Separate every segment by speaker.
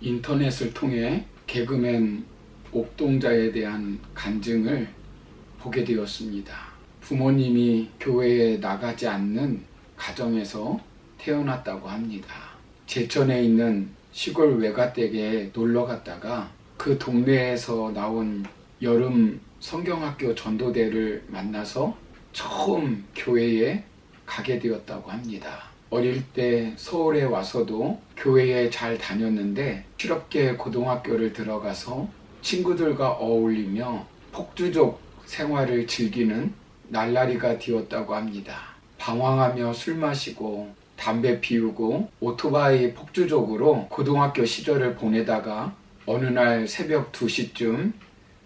Speaker 1: 인터넷을 통해 개그맨 옥동자에 대한 간증을 보게 되었습니다. 부모님이 교회에 나가지 않는 가정에서 태어났다고 합니다. 제천에 있는 시골 외가댁에 놀러 갔다가 그 동네에서 나온 여름 성경학교 전도대를 만나서 처음 교회에 가게 되었다고 합니다. 어릴 때 서울에 와서도 교회에 잘 다녔는데 실업계 고등학교를 들어가서 친구들과 어울리며 폭주족 생활을 즐기는 날라리가 되었다고 합니다. 방황하며 술 마시고 담배 피우고 오토바이 폭주족으로 고등학교 시절을 보내다가 어느 날 새벽 2시쯤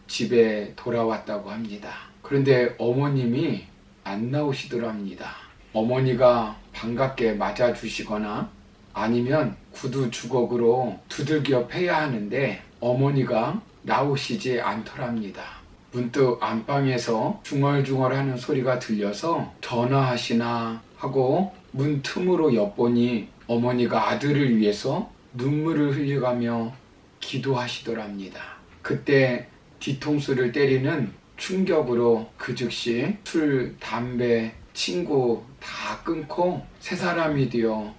Speaker 1: 집에 돌아왔다고 합니다. 그런데 어머님이 안 나오시더랍니다. 어머니가 반갑게 맞아주시거나 아니면 구두 주걱으로 두들겨 패야 하는데 어머니가 나오시지 않더랍니다. 문득 안방에서 중얼중얼하는 소리가 들려서 전화하시나 하고 문 틈으로 엿보니 어머니가 아들을 위해서 눈물을 흘려가며 기도하시더랍니다. 그때 뒤통수를 때리는 충격으로 그 즉시 술, 담배, 친구 다 끊고 새 사람이 되어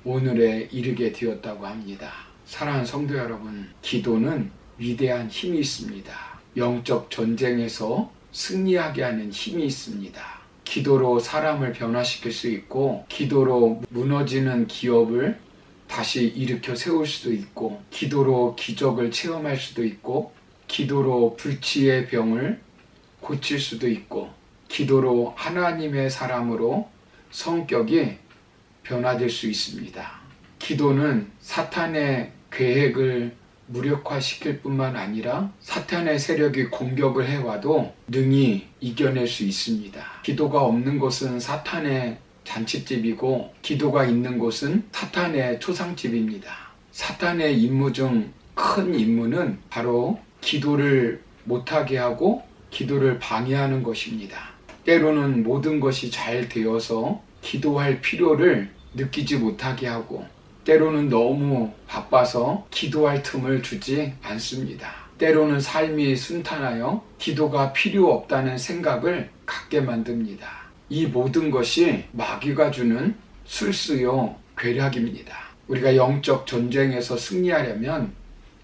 Speaker 1: 오늘에 이르게 되었다고 합니다. 사랑하는 성도 여러분, 기도는 위대한 힘이 있습니다. 영적 전쟁에서 승리하게 하는 힘이 있습니다. 기도로 사람을 변화시킬 수 있고, 기도로 무너지는 기업을 다시 일으켜 세울 수도 있고, 기도로 기적을 체험할 수도 있고, 기도로 불치의 병을 고칠 수도 있고, 기도로 하나님의 사람으로 성격이 변화될 수 있습니다. 기도는 사탄의 계획을 무력화시킬 뿐만 아니라 사탄의 세력이 공격을 해와도 능히 이겨낼 수 있습니다. 기도가 없는 곳은 사탄의 잔칫집이고 기도가 있는 곳은 사탄의 초상집입니다. 사탄의 임무 중 큰 임무는 바로 기도를 못하게 하고 기도를 방해하는 것입니다. 때로는 모든 것이 잘 되어서 기도할 필요를 느끼지 못하게 하고, 때로는 너무 바빠서 기도할 틈을 주지 않습니다. 때로는 삶이 순탄하여 기도가 필요 없다는 생각을 갖게 만듭니다. 이 모든 것이 마귀가 주는 술수요 괴략입니다. 우리가 영적 전쟁에서 승리하려면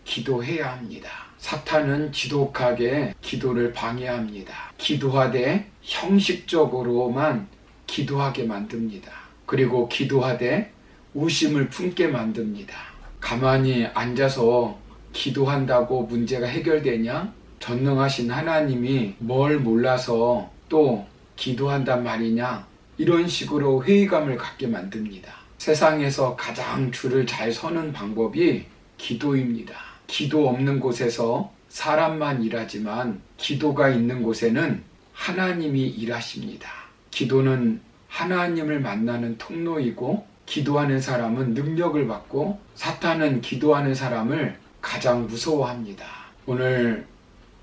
Speaker 1: 기도해야 합니다. 사탄은 지독하게 기도를 방해합니다. 기도하되 형식적으로만 기도하게 만듭니다. 그리고 기도하되 우심을 품게 만듭니다. 가만히 앉아서 기도한다고 문제가 해결되냐? 전능하신 하나님이 뭘 몰라서 또 기도한단 말이냐? 이런 식으로 회의감을 갖게 만듭니다. 세상에서 가장 줄을 잘 서는 방법이 기도입니다. 기도 없는 곳에서 사람만 일하지만 기도가 있는 곳에는 하나님이 일하십니다. 기도는 하나님을 만나는 통로이고, 기도하는 사람은 능력을 받고, 사탄은 기도하는 사람을 가장 무서워합니다. 오늘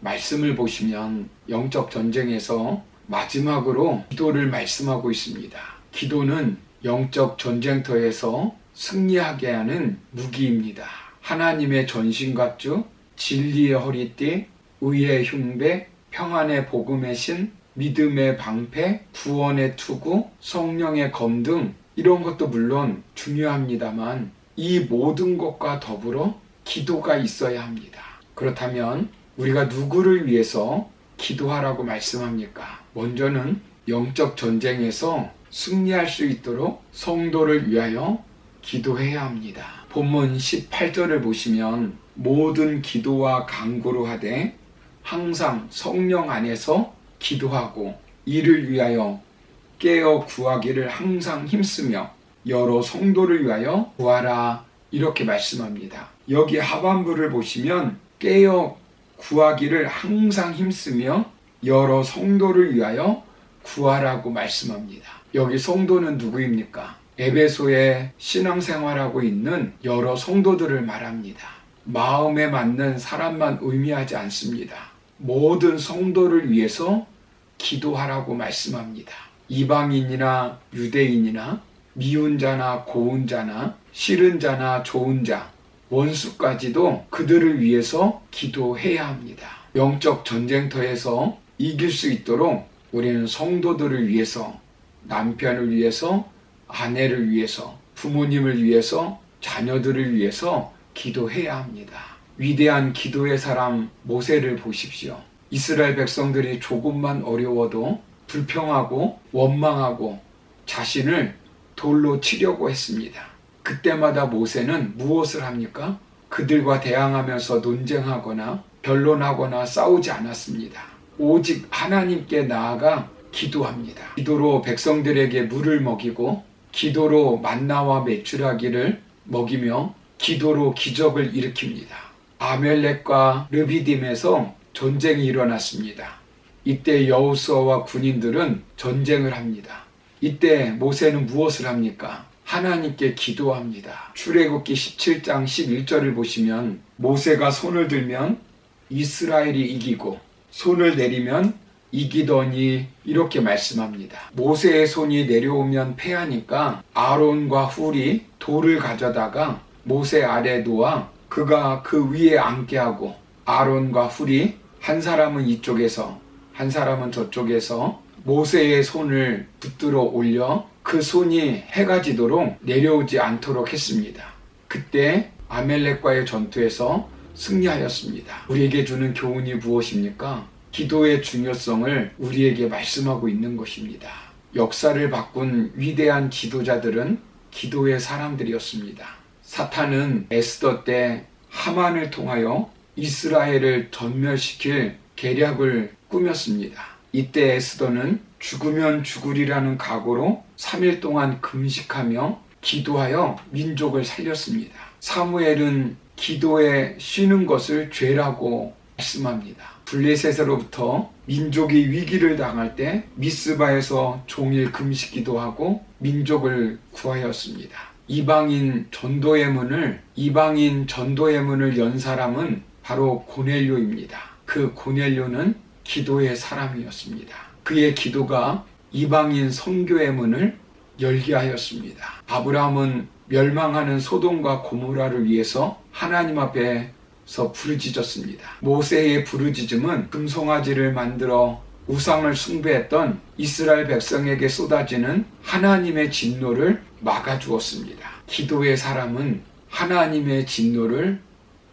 Speaker 1: 말씀을 보시면 영적 전쟁에서 마지막으로 기도를 말씀하고 있습니다. 기도는 영적 전쟁터에서 승리하게 하는 무기입니다. 하나님의 전신갑주, 진리의 허리띠, 의의 흉배, 평안의 복음의 신, 믿음의 방패, 구원의 투구, 성령의 검 등 이런 것도 물론 중요합니다만 이 모든 것과 더불어 기도가 있어야 합니다. 그렇다면 우리가 누구를 위해서 기도하라고 말씀합니까? 먼저는 영적 전쟁에서 승리할 수 있도록 성도를 위하여 기도해야 합니다. 본문 18절을 보시면 모든 기도와 간구로 하되 항상 성령 안에서 기도하고 이를 위하여 깨어 구하기를 항상 힘쓰며 여러 성도를 위하여 구하라, 이렇게 말씀합니다. 여기 하반부를 보시면 깨어 구하기를 항상 힘쓰며 여러 성도를 위하여 구하라고 말씀합니다. 여기 성도는 누구입니까? 에베소에 신앙생활하고 있는 여러 성도들을 말합니다. 마음에 맞는 사람만 의미하지 않습니다. 모든 성도를 위해서 기도하라고 말씀합니다. 이방인이나 유대인이나 미운 자나 고운 자나 싫은 자나 좋은 자, 원수까지도 그들을 위해서 기도해야 합니다. 영적 전쟁터에서 이길 수 있도록 우리는 성도들을 위해서, 남편을 위해서, 아내를 위해서, 부모님을 위해서, 자녀들을 위해서 기도해야 합니다. 위대한 기도의 사람 모세를 보십시오. 이스라엘 백성들이 조금만 어려워도 불평하고 원망하고 자신을 돌로 치려고 했습니다. 그때마다 모세는 무엇을 합니까? 그들과 대항하면서 논쟁하거나 변론하거나 싸우지 않았습니다. 오직 하나님께 나아가 기도합니다. 기도로 백성들에게 물을 먹이고, 기도로 만나와 메추라기를 먹이며, 기도로 기적을 일으킵니다. 아멜렉과 르비딤에서 전쟁이 일어났습니다. 이때 여호수아와 군인들은 전쟁을 합니다. 이때 모세는 무엇을 합니까? 하나님께 기도합니다. 출애굽기 17장 11절을 보시면 모세가 손을 들면 이스라엘이 이기고 손을 내리면 이기더니 이렇게 말씀합니다. 모세의 손이 내려오면 패하니까 아론과 훌이 돌을 가져다가 모세 아래에 놓아 그가 그 위에 앉게 하고, 아론과 훌이 한 사람은 이쪽에서 한 사람은 저쪽에서 모세의 손을 붙들어 올려 그 손이 해가 지도록 내려오지 않도록 했습니다. 그때 아멜렉과의 전투에서 승리하였습니다. 우리에게 주는 교훈이 무엇입니까? 기도의 중요성을 우리에게 말씀하고 있는 것입니다. 역사를 바꾼 위대한 지도자들은 기도의 사람들이었습니다. 사탄은 에스더 때 하만을 통하여 이스라엘을 전멸시킬 계략을 꾸몄습니다. 이때 에스더는 죽으면 죽으리라는 각오로 3일 동안 금식하며 기도하여 민족을 살렸습니다. 사무엘은 기도에 쉬는 것을 죄라고 말씀합니다. 블레셋으로부터 민족이 위기를 당할 때 미스바에서 종일 금식 기도하고 민족을 구하였습니다. 이방인 전도의 문을 연 사람은 바로 고넬료입니다. 그 고넬료는 기도의 사람이었습니다. 그의 기도가 이방인 선교의 문을 열게 하였습니다. 아브라함은 멸망하는 소돔과 고모라를 위해서 하나님 앞에서 부르짖었습니다. 모세의 부르짖음은 금송아지를 만들어 우상을 숭배했던 이스라엘 백성에게 쏟아지는 하나님의 진노를 막아주었습니다. 기도의 사람은 하나님의 진노를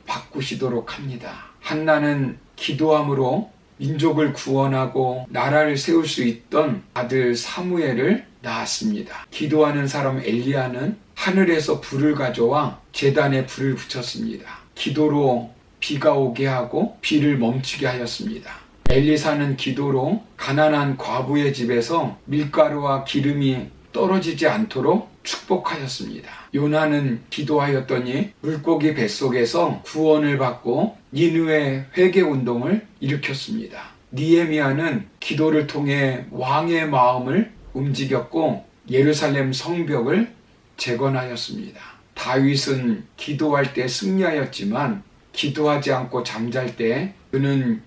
Speaker 1: 바꾸시도록 합니다. 한나는 기도함으로 민족을 구원하고 나라를 세울 수 있던 아들 사무엘을 낳았습니다. 기도하는 사람 엘리야는 하늘에서 불을 가져와 제단에 불을 붙였습니다. 기도로 비가 오게 하고 비를 멈추게 하였습니다. 엘리사는 기도로 가난한 과부의 집에서 밀가루와 기름이 떨어지지 않도록 축복하였습니다. 요나는 기도하였더니 물고기 뱃속에서 구원을 받고 니느웨 회개운동을 일으켰습니다. 느헤미야는 기도를 통해 왕의 마음을 움직였고 예루살렘 성벽을 재건하였습니다. 다윗은 기도할 때 승리하였지만 기도하지 않고 잠잘 때 그는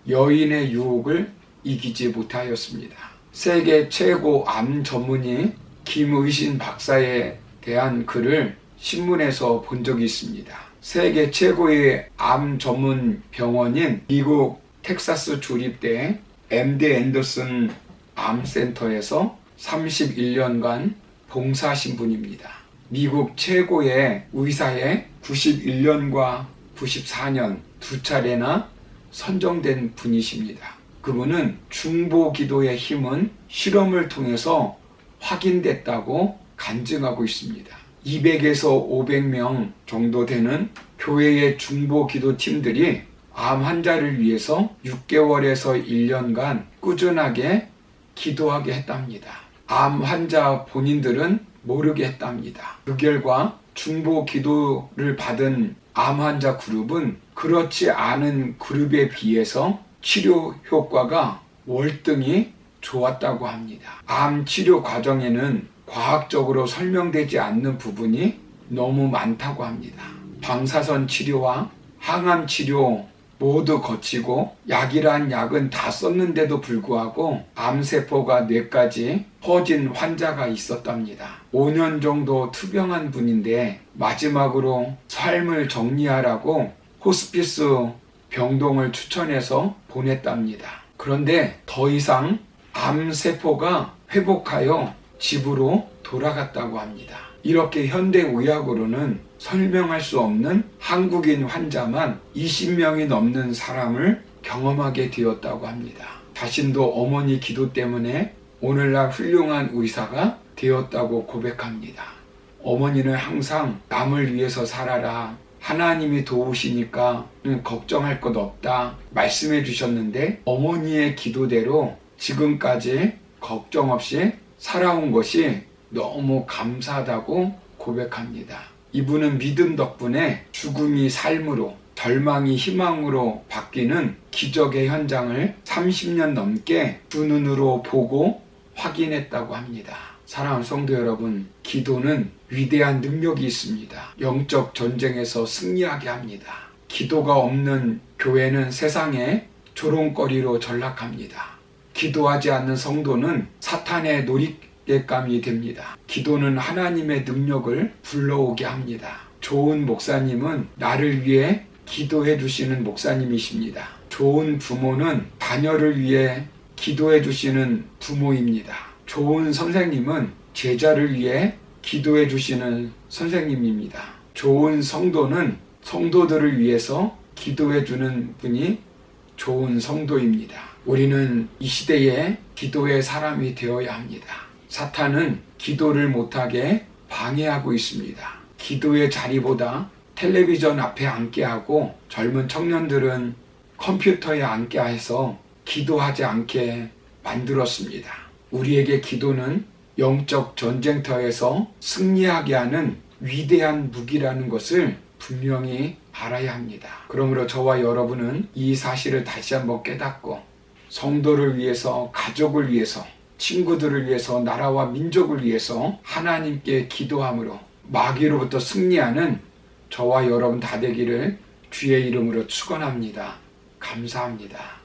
Speaker 1: 여인의 유혹을 이기지 못하였습니다. 세계 최고 암 전문의 김의신 박사에 대한 글을 신문에서 본 적이 있습니다. 세계 최고의 암 전문 병원인 미국 텍사스 주립대 MD 앤더슨 암센터에서 31년간 봉사하신 분입니다. 미국 최고의 의사에 91년과 94년 두 차례나 선정된 분이십니다. 그분은 중보 기도의 힘은 실험을 통해서 확인됐다고 간증하고 있습니다. 200에서 500명 정도 되는 교회의 중보 기도 팀들이 암 환자를 위해서 6개월에서 1년간 꾸준하게 기도하게 했답니다. 암 환자 본인들은 모르게 했답니다. 그 결과 중보 기도를 받은 암 환자 그룹은 그렇지 않은 그룹에 비해서 치료 효과가 월등히 좋았다고 합니다. 암 치료 과정에는 과학적으로 설명되지 않는 부분이 너무 많다고 합니다. 방사선 치료와 항암 치료 모두 거치고 약이란 약은 다 썼는데도 불구하고 암세포가 뇌까지 퍼진 환자가 있었답니다. 5년 정도 투병한 분인데 마지막으로 삶을 정리하라고 호스피스 병동을 추천해서 보냈답니다. 그런데 더 이상 암세포가 회복하여 집으로 돌아갔다고 합니다. 이렇게 현대의학으로는 설명할 수 없는 한국인 환자만 20명이 넘는 사람을 경험하게 되었다고 합니다. 자신도 어머니 기도 때문에 오늘날 훌륭한 의사가 되었다고 고백합니다. 어머니는 항상 남을 위해서 살아라, 하나님이 도우시니까 걱정할 것 없다 말씀해 주셨는데 어머니의 기도대로 지금까지 걱정 없이 살아온 것이 너무 감사하다고 고백합니다. 이분은 믿음 덕분에 죽음이 삶으로, 절망이 희망으로 바뀌는 기적의 현장을 30년 넘게 두 눈으로 보고 확인했다고 합니다. 사랑하는 성도 여러분, 기도는 위대한 능력이 있습니다. 영적 전쟁에서 승리하게 합니다. 기도가 없는 교회는 세상의 조롱거리로 전락합니다. 기도하지 않는 성도는 사탄의 놀잇감이 됩니다. 기도는 하나님의 능력을 불러오게 합니다. 좋은 목사님은 나를 위해 기도해 주시는 목사님이십니다. 좋은 부모는 자녀를 위해 기도해 주시는 부모입니다. 좋은 선생님은 제자를 위해 기도해 주시는 선생님입니다. 좋은 성도는 성도들을 위해서 기도해 주는 분이 좋은 성도입니다. 우리는 이 시대에 기도의 사람이 되어야 합니다. 사탄은 기도를 못하게 방해하고 있습니다. 기도의 자리보다 텔레비전 앞에 앉게 하고 젊은 청년들은 컴퓨터에 앉게 해서 기도하지 않게 만들었습니다. 우리에게 기도는 영적 전쟁터에서 승리하게 하는 위대한 무기라는 것을 분명히 알아야 합니다. 그러므로 저와 여러분은 이 사실을 다시 한번 깨닫고 성도를 위해서, 가족을 위해서, 친구들을 위해서, 나라와 민족을 위해서 하나님께 기도함으로 마귀로부터 승리하는 저와 여러분 다 되기를 주의 이름으로 축원합니다. 감사합니다.